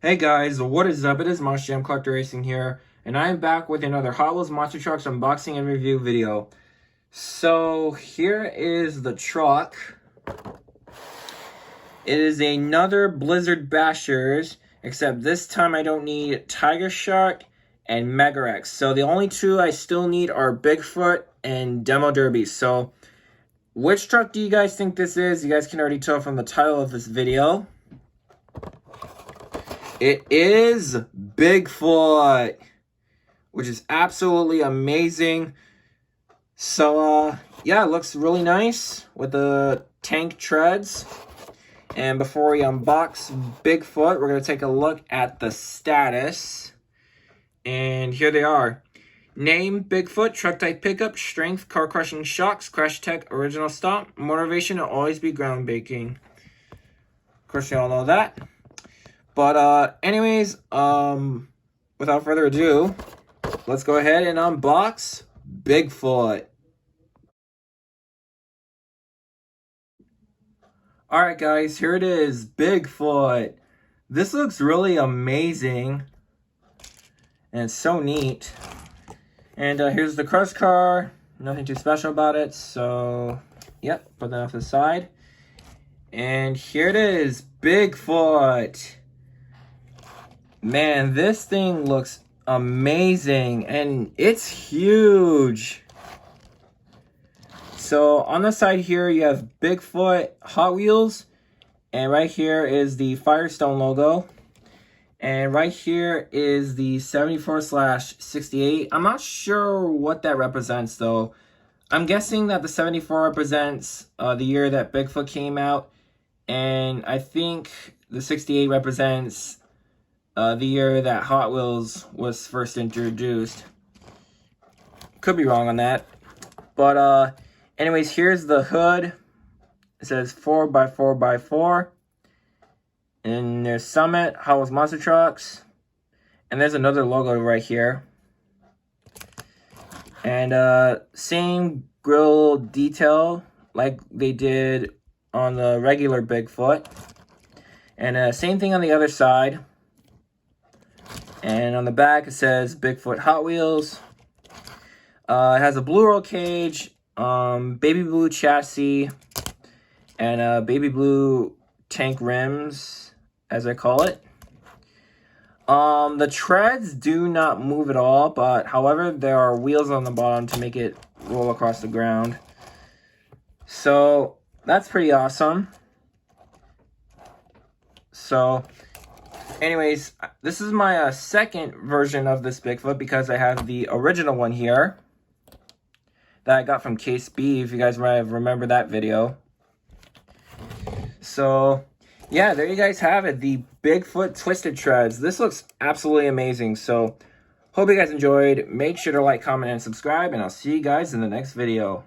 Hey guys, what is up? It is Monster Jam Collector Racing here, and I am back with another Hot Wheels Monster Trucks unboxing and review video. So here is the truck. It is another Blizzard Bashers, except this time I don't need Tiger Shark and Mega Rex. So the only two I still need are Bigfoot and Demo Derby. So which truck do you guys think this is? You guys can already tell from the title of this video. It is Bigfoot, which is absolutely amazing. So, yeah, it looks really nice with the tank treads. And before we unbox Bigfoot, we're going to take a look at the status. And here they are. Name, Bigfoot, truck type pickup, strength, car crushing shocks, crash tech, original stop, motivation to always be ground breaking. Of course, you all know that. But anyways, without further ado, let's go ahead and unbox Bigfoot. Alright guys, here it is, Bigfoot. This looks really amazing. And it's so neat. And here's the crush car. Nothing too special about it. So, yep, put that off the side. And here it is, Bigfoot. Man, this thing looks amazing, and it's huge. So on the side here, you have Bigfoot Hot Wheels, and right here is the Firestone logo. And right here is the 74/68. I'm not sure what that represents, though. I'm guessing that the 74 represents the year that Bigfoot came out, and I think the 68 represents the year that Hot Wheels was first introduced. Could be wrong on that. But anyways, here's the hood. It says 4x4x4. And there's Summit, Hot Wheels Monster Trucks. And there's another logo right here. And same grill detail like they did on the regular Bigfoot. And same thing on the other side. And on the back, it says Bigfoot Hot Wheels. It has a blue roll cage, baby blue chassis, and baby blue tank rims, as I call it. The treads do not move at all, but however, there are wheels on the bottom to make it roll across the ground. So, that's pretty awesome. So, anyways, this is my second version of this Bigfoot because I have the original one here that I got from Case B, if you guys might remember that video. So, yeah, there you guys have it, the Bigfoot Twisted Treads. This looks absolutely amazing, so hope you guys enjoyed. Make sure to like, comment, and subscribe, and I'll see you guys in the next video.